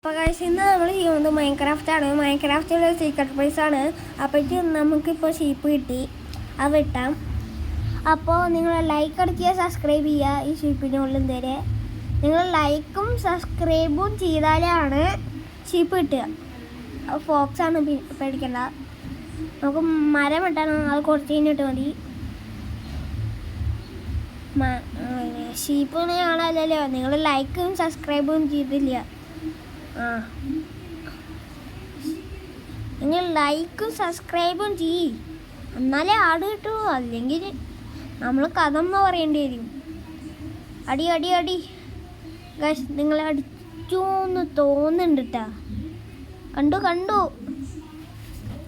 അപ്പോൾ ഇന്ന് നമ്മൾ ചെയ്യുന്നത് മൈൻക്രാഫ്റ്റാണ്. മൈൻക്രാഫ്റ്റിലെ സീക്രട്ട് പ്രൈസാണ്. അപ്പോഴേക്കും നമുക്കിപ്പോൾ ഷീപ്പ് കിട്ടി, അത് വെട്ടാം. അപ്പോൾ നിങ്ങൾ ലൈക്ക് അടിക്കുക, സബ്സ്ക്രൈബ് ചെയ്യുക. ഈ ഷീപ്പിൻ്റെ ഉള്ളിൽ വരെ നിങ്ങൾ ലൈക്കും സബ്സ്ക്രൈബും ചെയ്താലാണ് ഷീപ്പ് കിട്ടുക. ഫോക്സാണ് പേടിക്കേണ്ട. നമുക്ക് മരം വെട്ടാണ്, അത് കുറച്ച് കഴിഞ്ഞിട്ട് മതി. ഷീപ്പിനെ കാണാമല്ലോ, നിങ്ങൾ ലൈക്കും സബ്സ്ക്രൈബും ചെയ്തില്ല. നിങ്ങൾ ലൈക്കും സബ്സ്ക്രൈബും ചെയ്യ്, എന്നാലേ ആട് കിട്ടുള്ളൂ. അല്ലെങ്കിൽ നമ്മൾ കഥമ്മ പറയേണ്ടി വരും. അടി അടി അടി ഗൈസ്, നിങ്ങൾ അടിച്ചു എന്ന് തോന്നുന്നുണ്ട് കേട്ടാ. കണ്ടു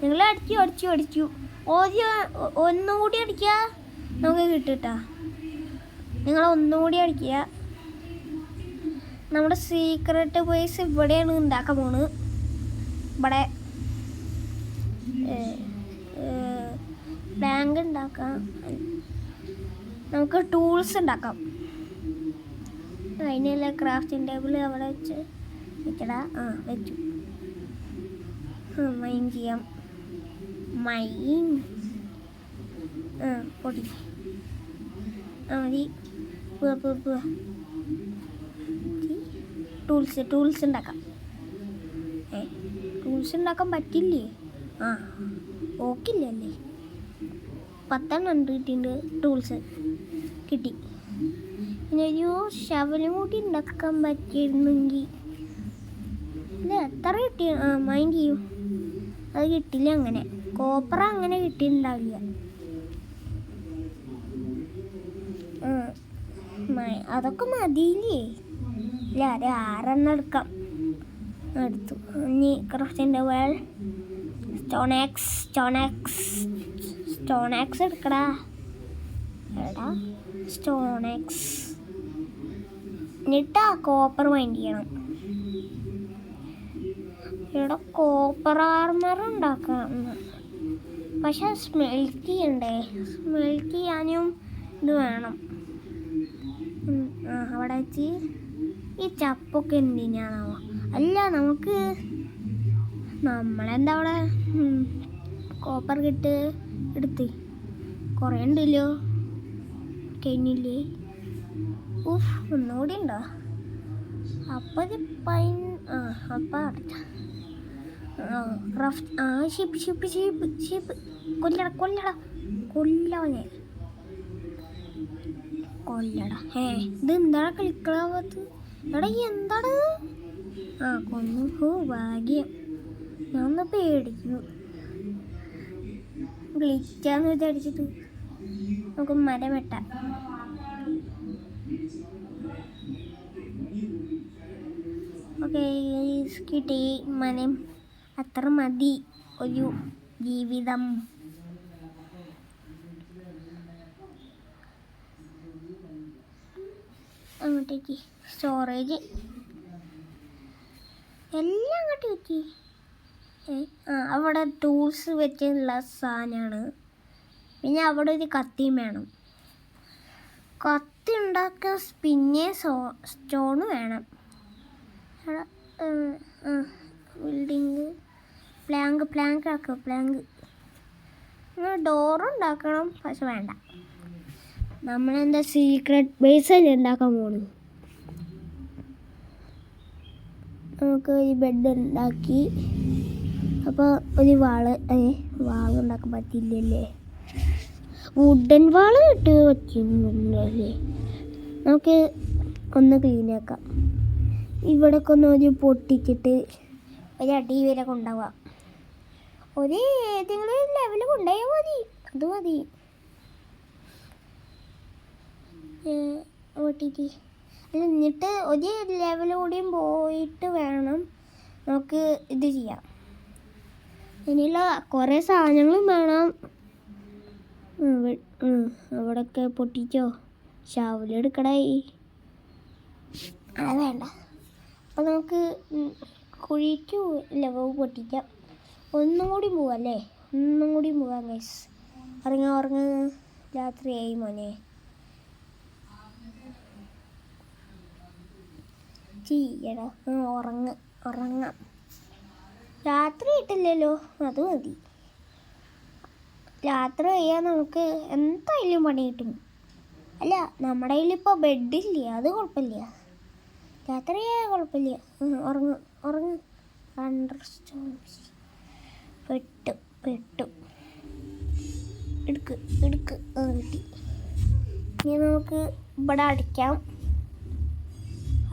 നിങ്ങൾ അടിച്ചു ഒന്നുകൂടി അടിക്കുക, നമുക്ക് കിട്ടും. നിങ്ങൾ ഒന്നുകൂടി അടിക്കുക. നമ്മുടെ സീക്രട്ട് പ്ലേസ് ഇവിടെയാണ് ഉണ്ടാക്കാൻ പോണ്. ഇവിടെ ബാങ്ക് ഉണ്ടാക്കാം, നമുക്ക് ടൂൾസ് ഉണ്ടാക്കാം. അതിനുള്ള ക്രാഫ്റ്റിംഗ് ടേബിൾ അവിടെ വെച്ചടാ. വെച്ചു. മൈൻ ചെയ്യാം. പൊടി മതി. ടൂൾസ് ഉണ്ടാക്കാം. ടൂൾസ് ഉണ്ടാക്കാൻ പറ്റില്ലേ? ഓക്കില്ലല്ലേ? 10 കിട്ടിയിട്ടുണ്ട്. ടൂൾസ് കിട്ടി. പിന്നെ ഒരു ശവലും കൂടി ഉണ്ടാക്കാൻ പറ്റിയിരുന്നെങ്കിൽ ഇത് എത്ര കിട്ടി? മൈൻഡ് ചെയ്യും, അത് കിട്ടില്ല. അങ്ങനെ കോപ്പറ അങ്ങനെ കിട്ടിയിട്ടുണ്ടാവില്ല. അതൊക്കെ മതിയില്ലേ? ഇല്ല, അത് 6 എടുക്കാം. എടുത്തു. ഇനി ക്രാഫ്റ്റിൻ്റെ വേൾ സ്റ്റോണാക്സ് എടുക്കടാ. സ്റ്റോണാക്സ് എന്നിട്ടാ കോപ്പർ മൈൻഡ് ചെയ്യണം. ഇവിടെ കോപ്പർ ആർമർ ഉണ്ടാക്കാം, പക്ഷെ സ്മെൽറ്റ് ചെയ്യണ്ടേ? സ്മെൽറ്റ് ചെയ്യാനും ഇത് വേണം. അവിടെ വെച്ച് ഈ ചപ്പൊക്കെ എന്തിനാണോ? അല്ല, നമ്മളെന്താ അവിടെ കോപ്പർ എടുത്ത് കുറേ ഉണ്ടല്ലോ. കഴിഞ്ഞില്ലേ? ഒന്നുകൂടി ഉണ്ടോ? അപ്പം ഷിപ്പ് കൊല്ലടാ. ഇത് എന്താണ് കളിക്കളാവത്ത്? എടാ എന്താണ്? കൊന്നു. ഭാഗ്യം. ഞാനൊന്ന് പേടിക്കുന്നു. ഗ്ലിച്ചാന്ന് വിചാരിച്ചിട്ട്. നമുക്ക് മരം വെട്ടാം. ഓക്കെ, കിട്ടി മനം. അത്ര മതി ഒരു ജീവിതം. അങ്ങോട്ടേക്ക് സ്റ്റോറേജ് എല്ലാം അങ്ങോട്ട് വെക്കി. അവിടെ ടൂൾസ് വെച്ചുള്ള സാധനമാണ്. പിന്നെ അവിടെ ഒരു കത്തിയും വേണം. കത്തി ഉണ്ടാക്കാൻ പിന്നെ സ്റ്റോൺ വേണം. ബിൽഡിങ് പ്ലാങ്ക് ആക്കുക. ഡോറുണ്ടാക്കണം, പക്ഷെ വേണ്ട. നമ്മളെന്താ സീക്രട്ട് ബേസല്ലേ ഉണ്ടാക്കാൻ പോണു. നമുക്ക് ഒരു ബെഡ് ഉണ്ടാക്കി. അപ്പോൾ ഒരു വാളുണ്ടാക്കാൻ പറ്റില്ലല്ലേ? വുഡൻ വാള് ഇട്ട് വയ്ക്കുന്നുണ്ടല്ലേ? നമുക്ക് ഒന്ന് ക്ലീനാക്കാം. ഇവിടെയൊക്കെ ഒരു പൊട്ടിച്ചിട്ട് ഒരു അടി വരെ കൊണ്ടുപോവാം. ഏതെങ്കിലും ലെവൽ കൊണ്ടുപോയാൽ മതി. അത് മതി. പൊട്ടിച്ച് എന്നിട്ട് ഒരു ലെവൽ കൂടിയും പോയിട്ട് വേണം നമുക്ക് ഇത് ചെയ്യാം. ഇനിയുള്ള കുറേ സാധനങ്ങളും വേണം. അവിടെയൊക്കെ പൊട്ടിച്ചോ? ഷവലെടുക്കടായി. അത് വേണ്ട. അപ്പോൾ നമുക്ക് കുഴിക്ക് പൊട്ടിക്കാം. ഒന്നും കൂടി പോവാം. ഗൈസ്. ഉറങ്ങ. രാത്രിയായി മോനെ. ചെയ്യടാ, ഉറങ്ങ്. ഉറങ്ങാം. രാത്രി ഇട്ടില്ലല്ലോ, അത് മതി. രാത്രി ചെയ്യാൻ നമുക്ക് എന്തായാലും പണി കിട്ടും. അല്ല, നമ്മുടെ കയ്യിലിപ്പോൾ ബെഡില്ല, അത് കുഴപ്പമില്ല. രാത്രി കുഴപ്പമില്ല. ഉറങ്ങ്. പെട്ടു എടുക്ക് കിട്ടി. ഇനി നമുക്ക് ഇവിടെ അടിക്കാം,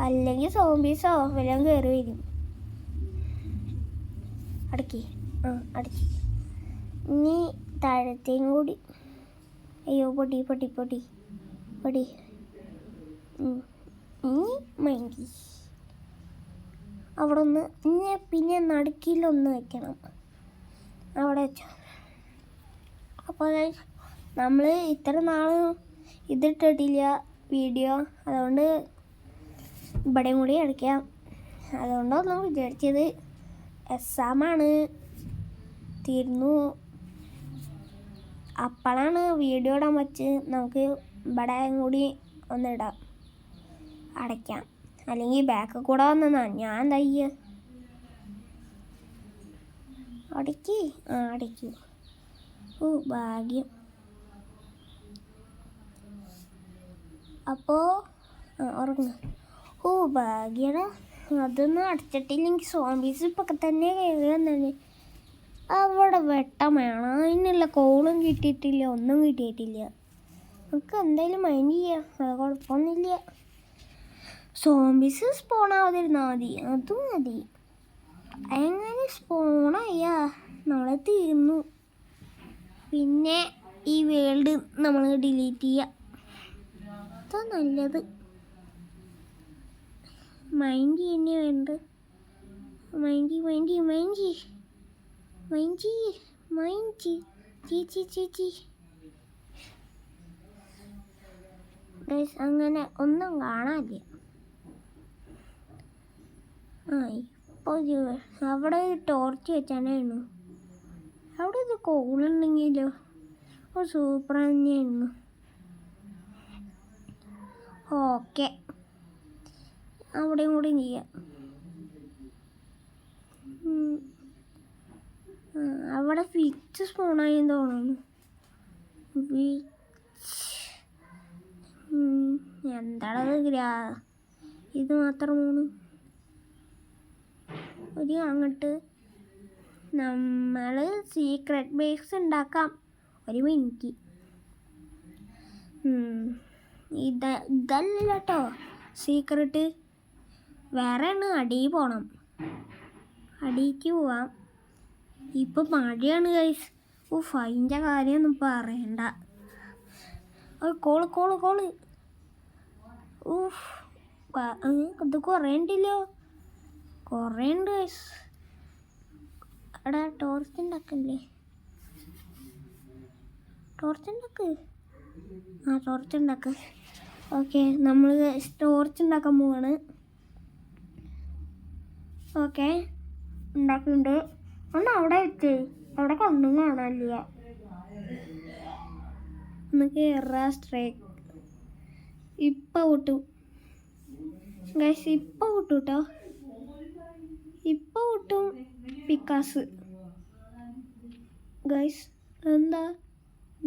അല്ലെങ്കിൽ സോംബീസോ വല്ലതും കയറി വരും. അടക്കി. ഇനി താഴത്തേയും കൂടി. അയ്യോ, പൊട്ടി. ഇനി മൈൻഡി അവിടെ ഒന്ന്. പിന്നെ നടുക്കിലൊന്ന് വെക്കണം, അവിടെ വെച്ചോ. അപ്പോൾ നമ്മൾ ഇത്ര നാൾ ഇതിട്ടിട്ടില്ല വീഡിയോ, അതുകൊണ്ട് ഇവിടെയും കൂടി അടിക്കാം. അതുകൊണ്ടൊന്നും വിചാരിച്ചത് എക്സാമാണ്, തീർന്നു. അപ്പോഴാണ് വീഡിയോ ഇടാൻ വെച്ച് നമുക്ക് ഇവിടെയും കൂടി ഒന്നിടാം, അടയ്ക്കാം. അല്ലെങ്കിൽ ബാക്ക് കൂടെ വന്നാ ഞാൻ തയ്യ അടയ്ക്കൂ. ഭാഗ്യം. അപ്പോൾ ഉറങ്ങ. ഭാഗ്യടാ, അതൊന്നും അടച്ചിട്ടില്ലെങ്കിൽ സോംബീസ് ഇപ്പൊക്കെ തന്നെ കയറി വന്നെ. അവിടെ വെട്ടം വേണം, അതിനുള്ള കോളും കിട്ടിയിട്ടില്ല, ഒന്നും കിട്ടിയിട്ടില്ല. നമുക്ക് എന്തായാലും മൈൻഡ് ചെയ്യാം, അത് കുഴപ്പമൊന്നുമില്ല. സോംബീസ് സ്പോണാവാതിരുന്നാൽ മതി, അതും മതി. എങ്ങനെ സ്പോണായാ നമ്മളെ തീർന്നു. പിന്നെ ഈ വേൾഡ് നമ്മൾ ഡിലീറ്റ് ചെയ്യുക, അതാ നല്ലത്. മൈൻഡ് തന്നെ വേണ്ട. മൈൻഡ് ചേച്ചി. അങ്ങനെ ഒന്നും കാണാനില്ല. ഇപ്പോൾ അവിടെ ഒരു ടോർച്ച് വെച്ചാണേണു. അവിടെ ഇത് കോളുണ്ടെങ്കിലോ സൂപ്പർ തന്നെയായിരുന്നു. ഓക്കെ, അവിടെയും കൂടി ചെയ്യാം. അവിടെ വിച്ച് സ്പൂണായി തോന്നുന്നു. എന്താണത്? ഇത് മാത്രം ഒരു അങ്ങോട്ട് നമ്മൾ സീക്രട്ട് ബേസ് ഉണ്ടാക്കാം. ഒരു മിനിറ്റ്. ഇതല്ല കേട്ടോ സീക്രട്ട്, വേറെ ആണ്. അടിയിൽ പോകണം, അടിയിലേക്ക് പോവാം. ഇപ്പം മഴയാണ് ഗൈസ്. അതിൻ്റെ കാര്യമൊന്നും പറയണ്ട. കോള് ഇത് കുറേ ഉണ്ടല്ലോ, കുറേ ഉണ്ട് ഗൈസ്. എടാ ടോർച്ച് ഉണ്ടാക്കല്ലേ, ടോർച്ച് ഉണ്ടാക്ക്. ഓക്കെ, നമ്മൾ ടോർച്ച് ഉണ്ടാക്കാൻ പോവാണ്. ഓക്കെ, ഉണ്ടാക്കിയിട്ടുണ്ട്. ഒന്ന് അവിടെ വെച്ച്, അവിടെ ഒന്നും കാണാനില്ല. ഒന്ന് കയറാ സ്ട്രൈക്ക്. ഇപ്പം വിട്ടു ഗൈസ്, ഇപ്പം വിട്ടു കേട്ടോ. ഇപ്പം വിട്ടും പിക്കാസ് ഗൈസ്. എന്താ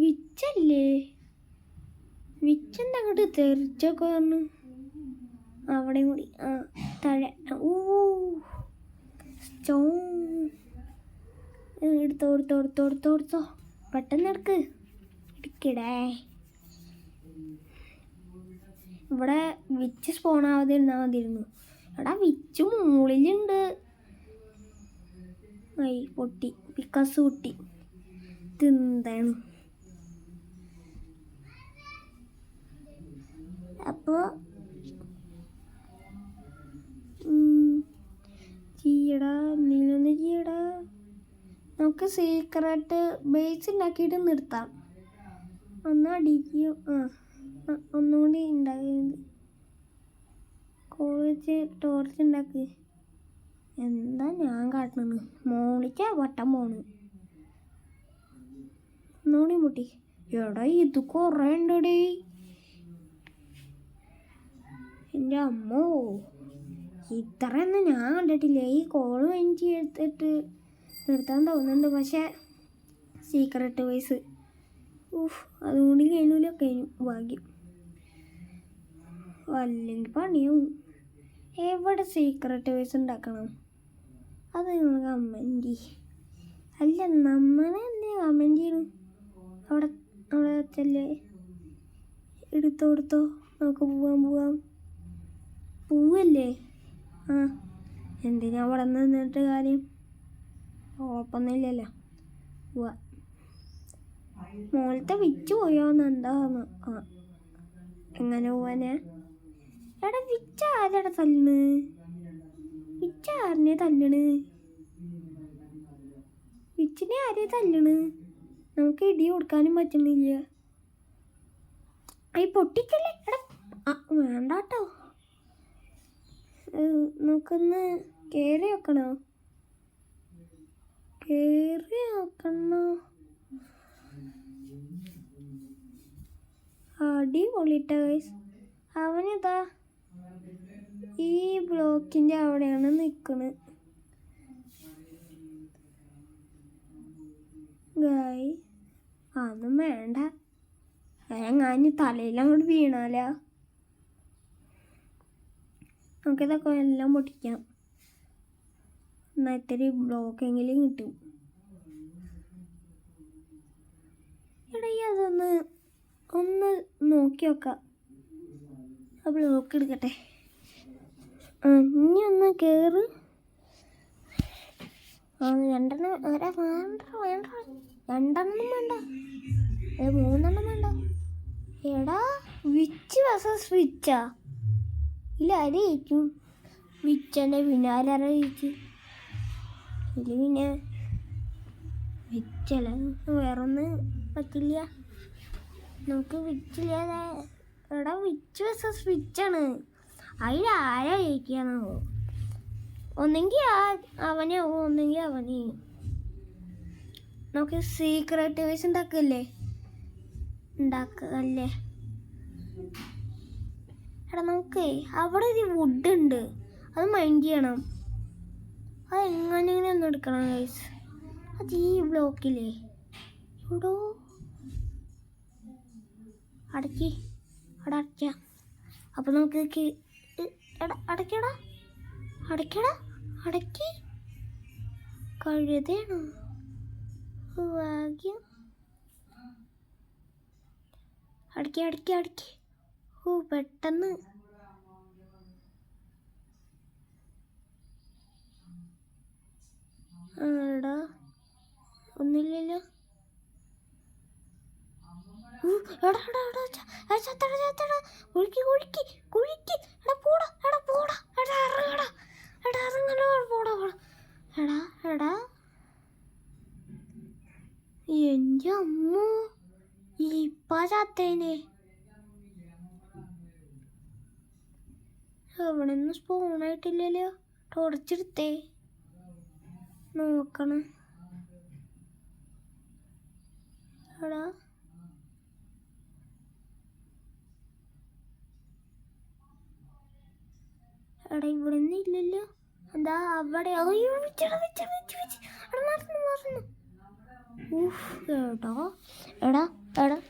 വിച്ചല്ലേ? വിച്ചെന്താ അങ്ങോട്ട് തെറിച്ചൊക്കെ പറഞ്ഞു. അവിടെയും കൂടി താഴെ. എടുത്തോ പെട്ടെന്ന് എടുക്കടേ. ഇവിടെ വിച്ച് സ്പോണാവാതിരുന്നാൽ മതിയിരുന്നു. എടാ വിച്ച് മുകളിലുണ്ട്. പൊട്ടി, പിക്കാസ് പൊട്ടി. ഇതെന്താണ്? അപ്പോൾ ചെയ്യടാ, നീലൊന്ന് ചെയ്യടാ. നമുക്ക് സീക്രട്ട് ബേസ് ഉണ്ടാക്കിയിട്ട് നിർത്താം. ഒന്ന് അടിക്കും. ഒന്നുകൂടി ഉണ്ടാക്കിയത് കോൾ വെച്ച് ടോർച്ച് ഉണ്ടാക്കി. എന്താ ഞാൻ കാട്ടണത്? മോളിക്കാ വട്ടം പോണ്. ഒന്നുകൂടി മുട്ടി. എടാ ഇത് കുറേ ഉണ്ടടേ. എൻ്റെ അമ്മോ, ഇത്രയൊന്നും ഞാൻ കണ്ടിട്ടില്ല. ഈ കോള് കഴിഞ്ഞിട്ട് എടുത്തിട്ട് നിർത്താൻ തോന്നുന്നുണ്ട്. പക്ഷേ സീക്രട്ട് വോയിസ് അതുകൊണ്ട് കഴിഞ്ഞു ഭാഗ്യം. അല്ലെങ്കിൽ പണിയാവും. എവിടെ സീക്രട്ട് വോയിസ് ഉണ്ടാക്കണം? അത് നിങ്ങൾ കമൻറ്റ് അല്ല, നമ്മളെ എന്തേ കമൻറ്റ് ചെയ്യണം? അവിടെ വെച്ചല്ലേ. എടുത്തോ നമുക്ക് പോവാം. പോവല്ലേ? ആ, എന്തിനാ അവിടെ നിന്നിട്ട് കാര്യം? കുഴപ്പമൊന്നുമില്ലല്ലോ. പോവാ. മോളത്തെ വിറ്റ് പോയോന്ന് എന്താന്ന്? ആ, എങ്ങനെ പോവാനാ? എടാ വിച്ച ആരെടാ തല്ലണ്? വിച്ച ആരനെ തല്ലണ്? വിച്ചിനെ ആരെ തല്ലണ്? നമുക്ക് ഇടി കൊടുക്കാനും പറ്റുന്നില്ല. ഈ പൊട്ടിക്കല്ലേ? എടാ വേണ്ട കേട്ടോ. നമുക്കൊന്ന് കയറി വെക്കണോ? അടിപൊളിട്ട ഗൈസ്. അവനിതാ ഈ ബ്ലോക്കിൻ്റെ അവിടെയാണ് നിൽക്കുന്നത്. ഗായ് അതൊന്നും വേണ്ട. ഞാൻ തലയിലങ്ങോട്ട് വീണാല. നമുക്കിതൊക്കെ എല്ലാം പൊട്ടിക്കാം. എന്നാൽ ഇത്തിരി ബ്ലോക്കെങ്കിലും കിട്ടും. എടാ അതൊന്ന് നോക്കി നോക്കാം. ആ ബ്ലോക്ക് എടുക്കട്ടെ. ഇനി ഒന്ന് കയറ്. രണ്ടെണ്ണം വേണ്ട. 3 വേണ്ട. എടാ വിച്ച് വേഴ്സസ് വിച്ചാ? ഇല്ല, ആര് ജയിക്കും? വിച്ചൻ്റെ പിന്നാലെ ജയിച്ചു. ഇത് പിന്നെ വിച്ചല്ല, വേറൊന്ന് പറ്റില്ല. നമുക്ക് വിച്ചില്ലാതെ. എടാ വിച്ച് വേഴ്സസ് വിച്ചാണ്. അതിലാരാ ജയിക്കാന്നാവോ? ഒന്നെങ്കിൽ അവനെ ഒന്നെങ്കിൽ അവനെ. നമുക്ക് സീക്രട്ട് വോയിസ് ഉണ്ടാക്കല്ലേ? എടാ നമുക്ക് അവിടെ ഒരു വുഡ് ഉണ്ട്, അത് മൈൻഡ് ചെയ്യണം. അത് എങ്ങനെയെങ്കിലും ഒന്ന് എടുക്കണം ഗൈസ്. അത് ഈ ബ്ലോക്കില്ലേ? ഇവിടെ അടയ്ക്കാം. അപ്പം നമുക്ക് അടയ്ക്കി കഴുതേണോ? ഭാഗ്യം. അടയ്ക്കി. പെട്ടെന്ന്. എടാ ഒന്നുമില്ലല്ലോ. എൻ്റെ അമ്മ ഇപ്പാ ചത്തേനെ. അവിടെ ഒന്നും സ്പൂണായിട്ടില്ലല്ലോ. തുടച്ചെടുത്തേ നോക്കണം. എടാ ഇവിടെ ഒന്നും ഇല്ലല്ലോ. എന്താ അവിടെ? എടാ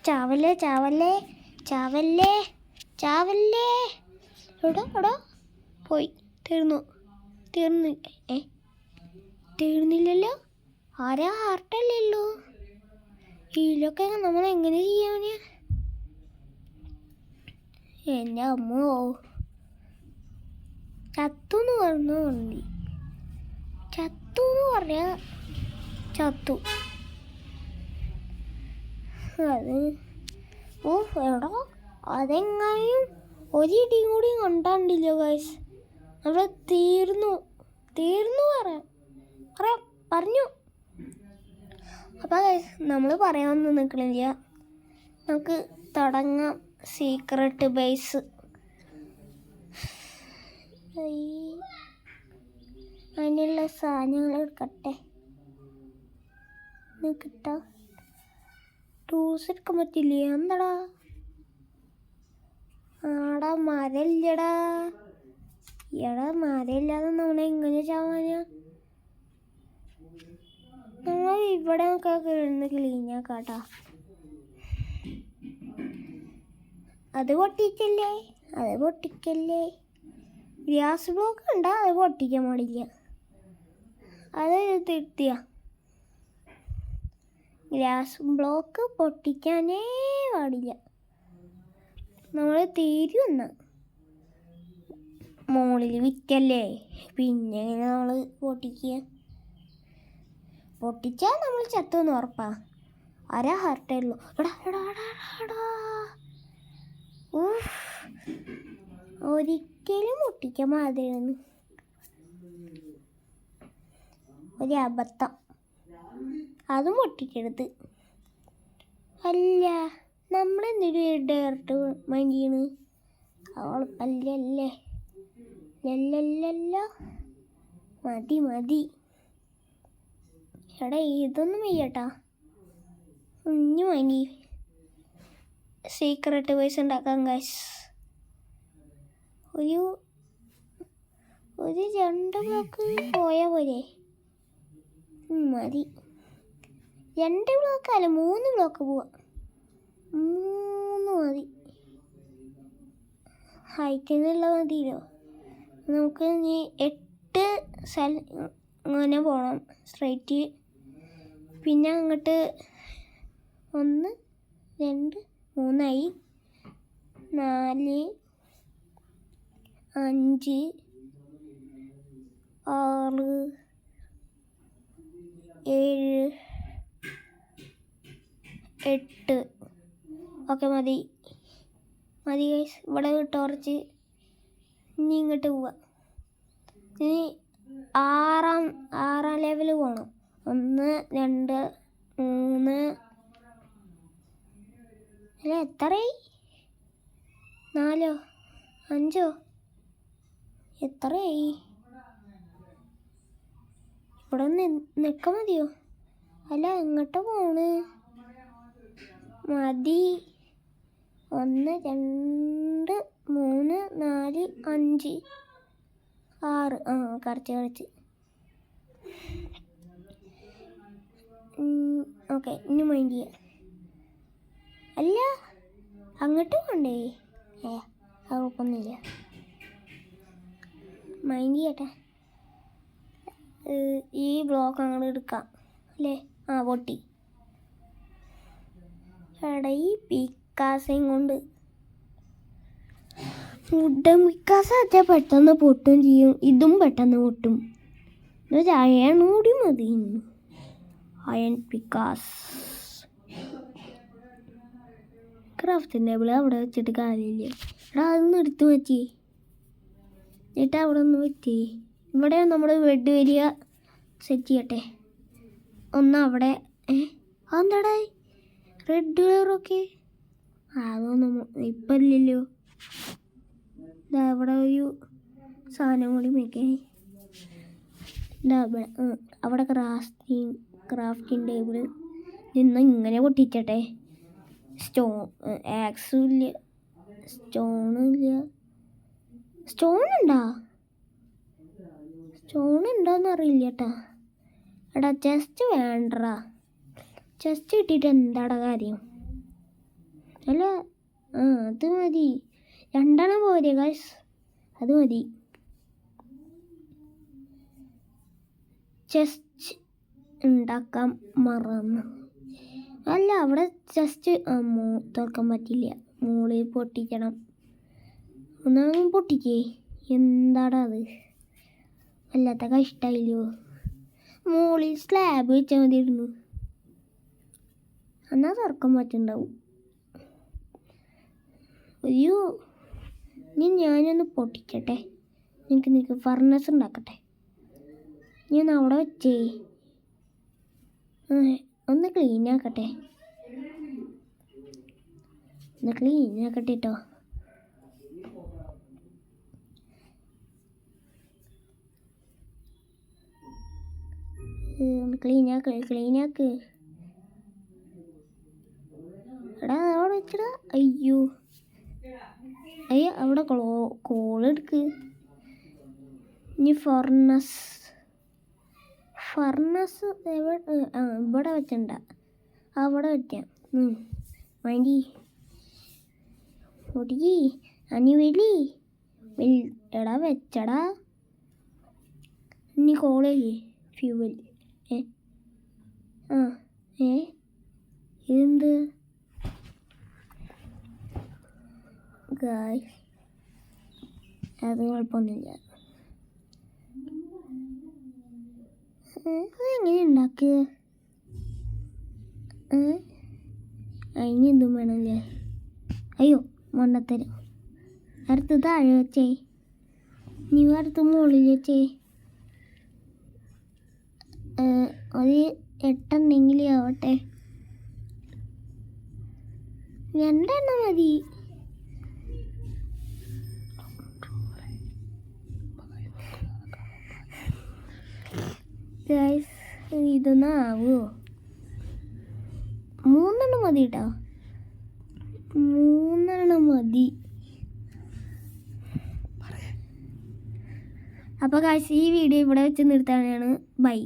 ചാവല്ലേ. എടാ പോയി. തീർന്നില്ലല്ലോ. ആരാ ഹാർട്ടല്ലല്ലോ. ഇതിലൊക്കെ നമ്മൾ എങ്ങനെ ചെയ്യാന്? എൻ്റെ അമ്മോ, ചത്തുന്ന് പറഞ്ഞ ചത്തു. അത് എടാ അതെങ്ങാനും ഒരിടിയും കൂടി കണ്ടാണ്ടില്ലോ ഗൈസ്. നമ്മൾ തീർന്നു പറഞ്ഞു. അപ്പോൾ ഗൈസ് നമ്മൾ പറയാനൊന്നും നിൽക്കണില്ല. നമുക്ക് തുടങ്ങാം സീക്രട്ട് ബേസ്. അതിനുള്ള സാധനങ്ങൾ എടുക്കട്ടെ. കിട്ടാ ടൂൾസ് എടുക്കാൻ പറ്റില്ലേ? എന്താടാ? ആടാ മരല്ലടാ. എടാ മരയില്ലാതെ നമ്മളെങ്ങനെ ചാവാനാ? നമ്മൾ ഇവിടെ ഒക്കെ കിടന്ന് ക്ലീനാക്കാട്ടാ. അത് പൊട്ടിക്കല്ലേ, അത് പൊട്ടിക്കല്ലേ. ഗ്യാസ് ബ്ലോക്ക് ഉണ്ടോ? അത് പൊട്ടിക്കാൻ പാടില്ല. അത് തിരുത്തിയ ഗ്യാസ് ബ്ലോക്ക് പൊട്ടിക്കാനേ പാടില്ല. നമ്മൾ തീരുന്ന മുകളിൽ വിൽക്കല്ലേ, പിന്നെ നമ്മൾ പൊട്ടിച്ചാൽ നമ്മൾ ചത്തുവെന്ന് ഉറപ്പാ. ആരാ ഹർട്ടുള്ളൂ. ഒരിക്കലും പൊട്ടിക്കാൻ മാതിരിയാണ് ഒരു അബദ്ധം. അതും പൊട്ടിക്കരുത്. അല്ല, നമ്മളെന്തൊരു ഡയറക്റ്റ് മൈൻഡ് ചെയ്യണ്? അല്ലല്ലേ, മതി. എടാ ഇതൊന്നും വയ്യട്ടാ. ഇനി മതി. സീക്രട്ട് വോയിസ് ഉണ്ടാക്കാം ഗൈസ്. ഒരു 2 ബ്ലോക്ക് പോയാൽ പോരെ? മതി. 2 ബ്ലോക്ക് അല്ല, 3 ബ്ലോക്ക് പോവാം. 3 മതി. ഹൈറ്റിനുള്ള മതിയല്ലോ. നമുക്ക് ഇനി 8 അങ്ങനെ പോകണം സ്ട്രൈറ്റ്. പിന്നെ അങ്ങോട്ട് 1 2 3 4 5 6 7 8. ഓക്കെ മതി ഗൈസ്. ഇവിടെ ടോർച്ച്. ഇനി ഇങ്ങോട്ട് പോവാം. ഇനി 6ാം ലെവൽ പോകണം. 1 2 3 അല്ല, എത്രയായി? 4 5 എത്രയായി? ഇവിടെ നിൽക്കാൻ മതിയോ? അല്ല, എങ്ങോട്ടാ പോണ്? മതി. 1 2 3 4 5 6. കറച്ച്. ഓക്കെ, ഇനി മൈൻഡ് ചെയ്യാം. അല്ല, അങ്ങോട്ട് പോണ്ടേ? അത് കുഴപ്പമൊന്നുമില്ല. മൈൻഡ് ചെയ്യട്ടെ. ഈ ബ്ലോക്ക് അങ്ങോട്ട് എടുക്കാം അല്ലേ? പൊട്ടി. എടാ ഈ പിക്കാസയും കൊണ്ട് വുഡൻ പിക്കാസ വെച്ചാൽ പെട്ടെന്ന് പൊട്ടും ചെയ്യും. ഇതും പെട്ടെന്ന് പൊട്ടും. അയൺ കൂടി മതി. അയൺ പിക്കാസ്. ക്രാഫ്റ്റിംഗ് ടേബിൾ അവിടെ വെച്ചിട്ട് കാര്യമില്ല. എടാ അതൊന്ന് എടുത്ത് വെച്ചേ. എന്നിട്ട് അവിടെ ഒന്ന് വെച്ചേ. ഇവിടെ നമ്മൾ ബെഡ് വരിക സെറ്റ് ചെയ്യട്ടെ. അവിടെ അതെന്താടാ റെഡ് കളറൊക്കെ? അതൊന്നും ഇപ്പം ഇല്ലല്ലോ. ഇവിടെ ഒരു സാധനം കൂടി വെക്കേ. അവിടെ ക്രാഫ്റ്റിംഗ് ടേബിൾ നിന്ന് ഇങ്ങനെ പൊട്ടിച്ചട്ടെ. ആക്സും ഇല്ല, സ്റ്റോണുണ്ടോയെന്ന് അറിയില്ല കേട്ടാ. എടാ ചെസ്റ്റ് വേണ്ടടാ. ചെസ്റ്റ് കിട്ടിയിട്ട് എന്താടാ കാര്യം? അല്ല, അത് മതി. 2 പോരെ ഗൈസ്? അത് മതി. ചെസ്റ്റ് ഉണ്ടാക്കാൻ മറന്നു. അല്ല, അവിടെ ചെസ്റ്റ് തുറക്കാൻ പറ്റില്ല. മുകളിൽ പൊട്ടിക്കണം. ഒന്നും പൊട്ടിക്കേ. എന്താടാ അത്? അല്ലാത്ത കഷ്ടമായില്ലോ. മുകളിൽ സ്ലാബ് വെച്ചാൽ മതിയിരുന്നു. എന്നാൽ തുറക്കാൻ പറ്റുന്നുണ്ടാവും. ഞാനൊന്ന് പൊട്ടിക്കട്ടെ. നിനക്ക് ഫർണസ് ഉണ്ടാക്കട്ടെ. ഞാൻ അവിടെ വെച്ചേ ഒന്ന് ക്ലീൻ ആക്കട്ടെ കേട്ടോ. ക്ലീനാക്ക്. എടാ അവിടെ വെച്ചടാ. അയ്യോ അവിടെ കോളെടുക്ക്. ഇനി ഫർണസ് ഇവിടെ വെച്ചണ്ട, അവിടെ വെക്കാം. മതി ഒടുക്കി അനി എടാ വെച്ചടാ. ഇനി കോളേജ് ഫ്യൂവൽ ഇതെന്ത് ഗായ്സ്? അത് കുഴപ്പമൊന്നുമില്ല. അതെങ്ങനെ ഉണ്ടാക്കുക? അതിന് എന്തും വേണമല്ലേ? അയ്യോ മണ്ടത്തരം. അടുത്ത് താഴെ വെച്ചേ, നീ അടുത്ത് മുകളിൽ വെച്ചേ. ഒരു 8 ഉണ്ടെങ്കിൽ ആവട്ടെ. 2 എണ്ണം മതി. ഇതൊന്നും ആവുമോ? 3 എണ്ണം മതി കേട്ടോ, 3 എണ്ണം മതി. അപ്പോൾ ഗായ്സ് ഈ വീഡിയോ ഇവിടെ വെച്ച് നിർത്താനാണ്. ബൈ.